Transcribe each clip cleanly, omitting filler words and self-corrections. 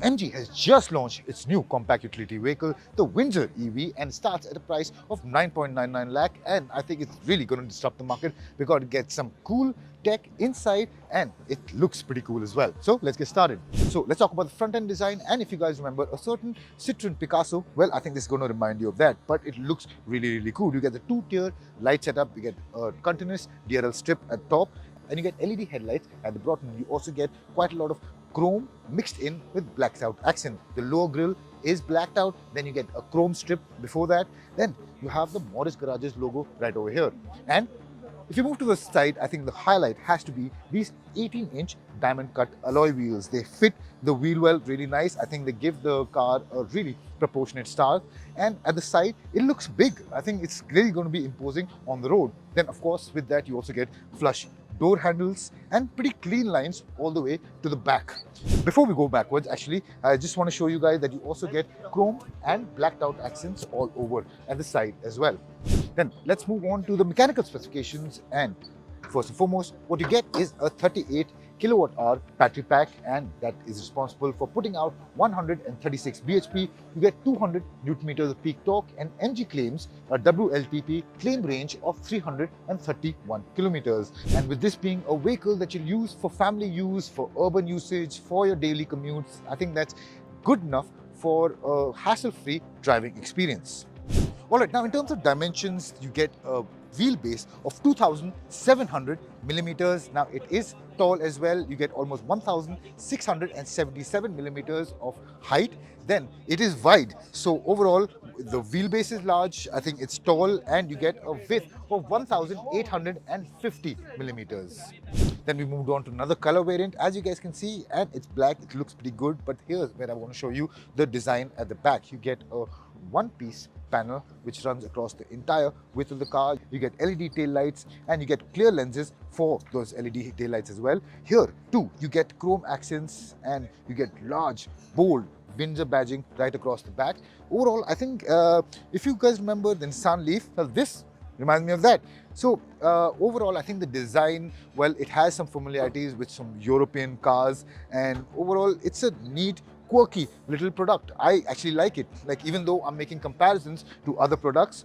MG has just launched its new compact utility vehicle, the Windsor EV, and starts at a price of 9.99 lakh. And I think it's really going to disrupt the market because it gets some cool tech inside and it looks pretty cool as well. So let's get started. So let's talk about the front end design. And if you guys remember a certain Citroen Picasso, well, I think this is going to remind you of that, but it looks really cool. You get the two-tier light setup, you get a continuous DRL strip at top, and you get LED headlights at the bottom. You also get quite a lot of chrome mixed in with blacked out accent. The lower grille is blacked out, then you get a chrome strip before that, then you have the Morris Garages logo right over here. And if you move to the side, I think the highlight has to be these 18-inch diamond cut alloy wheels. They fit the wheel well really nice. I think they give the car a really proportionate style. And at the side, it looks big. I think it's really going to be imposing on the road. Then of course, with that, you also get flush door handles and pretty clean lines all the way to the back. Before we go backwards, actually, I just want to show you guys that you also get chrome and blacked out accents all over at the side as well. Then let's move on to the mechanical specifications, and first and foremost, what you get is a 38 kilowatt hour battery pack, and that is responsible for putting out 136 bhp. You get 200 newton meters of peak torque, and MG claims a WLTP claim range of 331 kilometers. And with this being a vehicle that you'll use for family use, for urban usage, for your daily commutes, I think that's good enough for a hassle-free driving experience. Alright, now in terms of dimensions, you get a wheelbase of 2,700 millimeters. Now it is tall as well. You get almost 1,677 millimeters of height. Then it is wide. So overall, the wheelbase is large. I think it's tall, and you get a width of 1,850 millimeters. Then we moved on to another color variant, as you guys can see, and it's black. It looks pretty good, but here's where I want to show you the design at the back. You get a one-piece panel which runs across the entire width of the car. You get LED tail lights, and you get clear lenses for those LED tail lights as well. Here too, you get chrome accents, and you get large, bold Windsor badging right across the back. Overall, I think if you guys remember the Nissan Leaf, well, this reminds me of that. So overall, I think the design, well, it has some familiarities with some European cars, and overall, it's a neat, quirky little product. I actually like it. Like, even though I'm making comparisons to other products,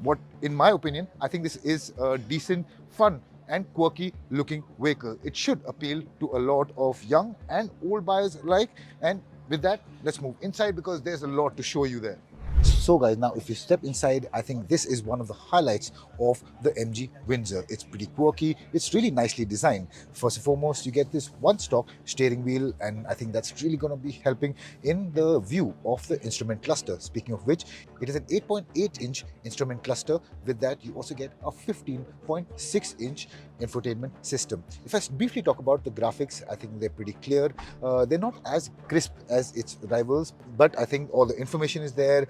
what, in my opinion, I think this is a decent, fun and quirky looking vehicle. It should appeal to a lot of young and old buyers alike. And with that, let's move inside because there's a lot to show you there. So guys, now if you step inside, I think this is one of the highlights of the MG Windsor. It's pretty quirky. It's really nicely designed. First and foremost, you get this one stock steering wheel, and I think that's really going to be helping in the view of the instrument cluster. Speaking of which, it is an 8.8-inch instrument cluster. With that, you also get a 15.6-inch infotainment system. If I briefly talk about the graphics, I think they're pretty clear. They're not as crisp as its rivals, but I think all the information is there.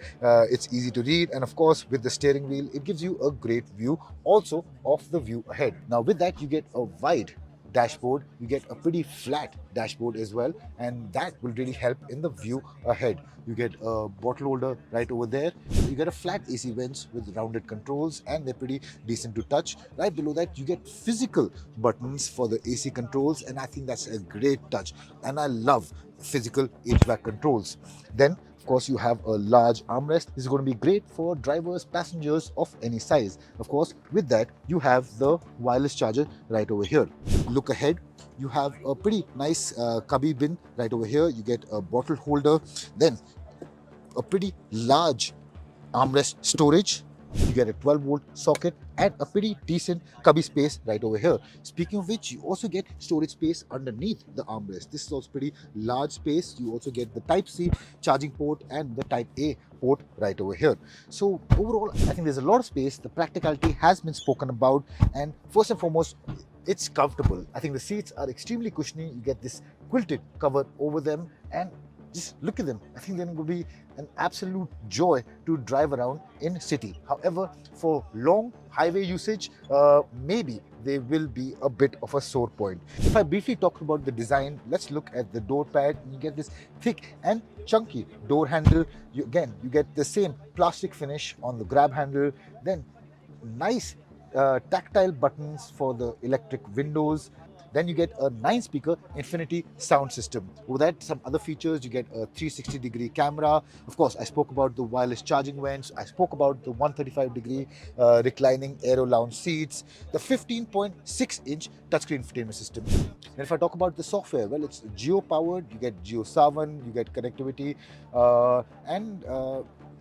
It's easy to read, and of course, with the steering wheel, it gives you a great view also of the view ahead. Now with that, you get a wide dashboard, you get a pretty flat dashboard as well, and that will really help in the view ahead. You get a bottle holder right over there. You get a flat AC vents with rounded controls, and they're pretty decent to touch. Right below that, you get physical buttons for the AC controls, and I think that's a great touch, and I love physical HVAC controls. Then of course, you have a large armrest. This is going to be great for drivers, passengers of any size. Of course, with that, you have the wireless charger right over here. Look ahead, you have a pretty nice cubby bin right over here. You get a bottle holder, then a pretty large armrest storage. You get a 12-volt socket and a pretty decent cubby space right over here. Speaking of which, you also get storage space underneath the armrest. This is also pretty large space. You also get the Type-C charging port and the Type-A port right over here. So overall, I think there's a lot of space. The practicality has been spoken about, and first and foremost, it's comfortable. I think the seats are extremely cushiony. You get this quilted cover over them, and just look at them. I think they're going to be an absolute joy to drive around in city. However, for long highway usage, maybe they will be a bit of a sore point. If I briefly talk about the design, let's look at the door pad. You get this thick and chunky door handle. You get the same plastic finish on the grab handle. Then nice tactile buttons for the electric windows. Then you get a 9-speaker infinity sound system. With that, some other features, you get a 360-degree camera. Of course, I spoke about the wireless charging vents. I spoke about the 135-degree reclining Aero lounge seats, the 15.6-inch touchscreen infotainment system. And if I talk about the software, well, it's Geo-powered. You get Geo 7, you get connectivity, and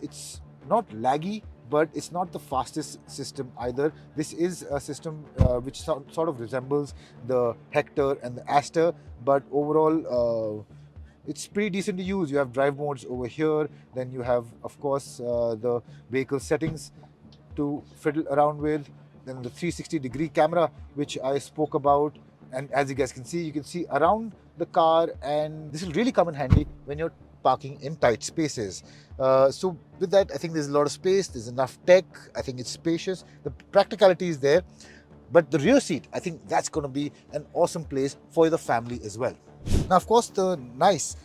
it's not laggy, but it's not the fastest system either. This is a system which sort of resembles the Hector and the Aster, but overall it's pretty decent to use. You have drive modes over here, then you have, of course, the vehicle settings to fiddle around with, then the 360-degree camera, which I spoke about. And as you guys can see, you can see around the car, and this will really come in handy when you're parking in tight spaces. So with that, I think there's a lot of space, there's enough tech, I think it's spacious, the practicality is there. But the rear seat, I think that's going to be an awesome place for the family as well. Now, of course, the nice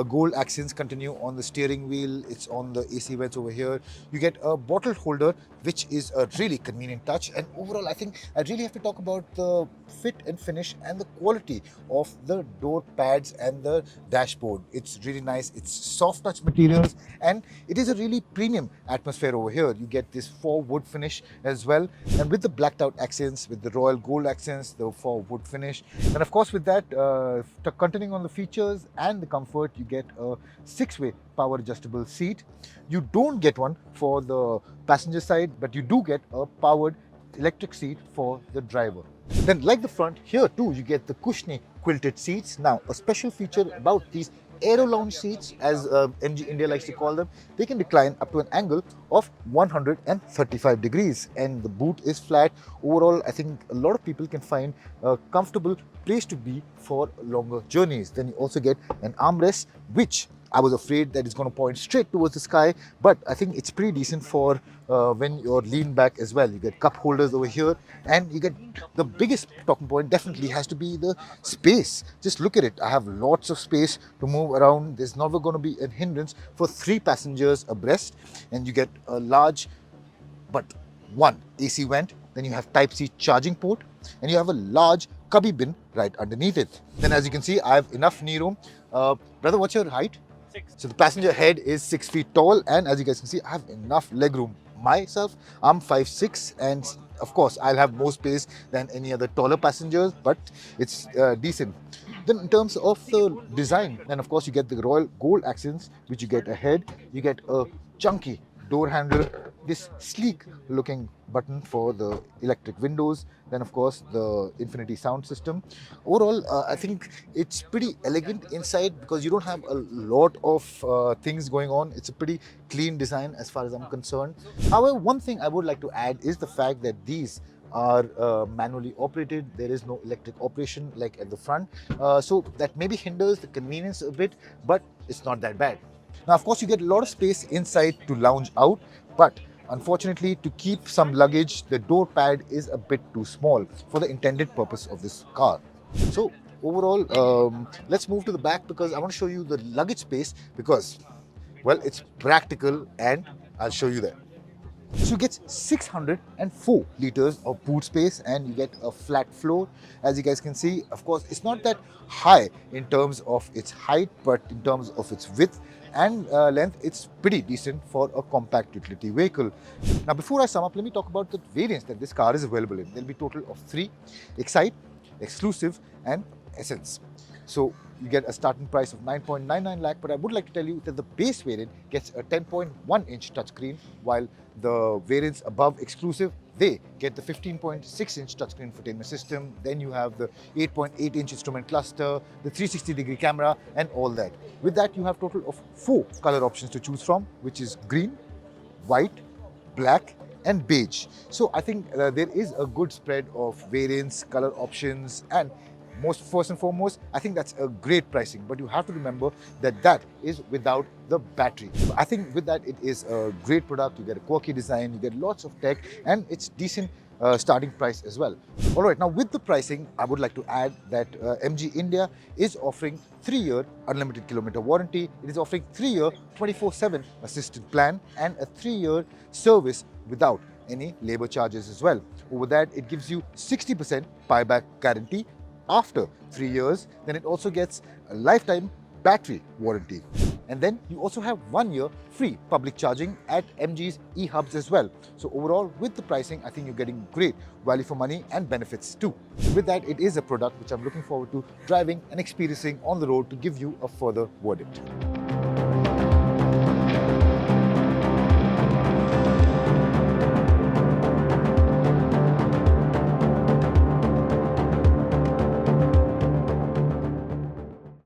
gold accents continue on the steering wheel. It's on the AC vents over here. You get a bottle holder, which is a really convenient touch. And overall, I think I really have to talk about the fit and finish and the quality of the door pads and the dashboard. It's really nice. It's soft touch materials, and it is a really premium atmosphere over here. You get this faux wood finish as well, and with the blacked out accents, with the royal gold accents, the faux wood finish. And of course, with that, continuing on the features and the comfort, you get a 6-way power adjustable seat. You don't get one for the passenger side, but you do get a powered electric seat for the driver. Then, like the front, here too you get the cushiony quilted seats. Now, a special feature about these Aero lounge seats, as MG India likes to call them, they can recline up to an angle of 135 degrees, and the boot is flat. Overall, I think a lot of people can find a comfortable place to be for longer journeys. Then you also get an armrest, which I was afraid that it's going to point straight towards the sky, but I think it's pretty decent for when you're leaned back as well. You get cup holders over here, and you get the biggest talking point definitely has to be the space. Just look at it. I have lots of space to move around. There's never going to be a hindrance for 3 passengers abreast, and you get a large but one AC vent. Then you have Type-C charging port, and you have a large cubby bin right underneath it. Then, as you can see, I have enough knee room. Brother, what's your height? 6. So the passenger head is 6 feet tall, and as you guys can see, I have enough leg room. Myself, I'm 5'6", and of course, I'll have more space than any other taller passengers, but it's decent. Then in terms of the design, then of course you get the royal gold accents, which you get ahead. You get a chunky door handle, this sleek looking button for the electric windows, then of course the infinity sound system. Overall, I think it's pretty elegant inside because you don't have a lot of things going on. It's a pretty clean design as far as I'm concerned. However, one thing I would like to add is the fact that these are manually operated. There is no electric operation like at the front, so that maybe hinders the convenience a bit, but it's not that bad. Now, of course, you get a lot of space inside to lounge out, but unfortunately, to keep some luggage, the door pad is a bit too small for the intended purpose of this car. So overall, let's move to the back because I want to show you the luggage space because, well, it's practical, and I'll show you that. So you get 604 liters of boot space, and you get a flat floor. As you guys can see, of course, it's not that high in terms of its height, but in terms of its width and length, it's pretty decent for a compact utility vehicle. Now, before I sum up, let me talk about the variants that this car is available in. There'll be a total of 3: Excite, Exclusive, and Essence. So you get a starting price of 9.99 lakh, but I would like to tell you that the base variant gets a 10.1-inch touchscreen, while the variants above Exclusive, they get the 15.6-inch touchscreen infotainment system. Then you have the 8.8-inch instrument cluster, the 360-degree camera, and all that. With that, you have a total of 4 color options to choose from, which is green, white, black, and beige. So I think there is a good spread of variants, color options, and first and foremost, I think that's a great pricing, but you have to remember that that is without the battery. I think with that, it is a great product. You get a quirky design, you get lots of tech, and it's decent starting price as well. All right, now with the pricing, I would like to add that MG India is offering 3-year unlimited kilometer warranty. It is offering 3-year 24/7 assisted plan and a 3-year service without any labor charges as well. Over that, it gives you 60% buyback guarantee after 3 years. Then it also gets a lifetime battery warranty. And then you also have 1 year free public charging at MG's e-hubs as well. So overall, with the pricing, I think you're getting great value for money and benefits too. With that, it is a product which I'm looking forward to driving and experiencing on the road to give you a further verdict.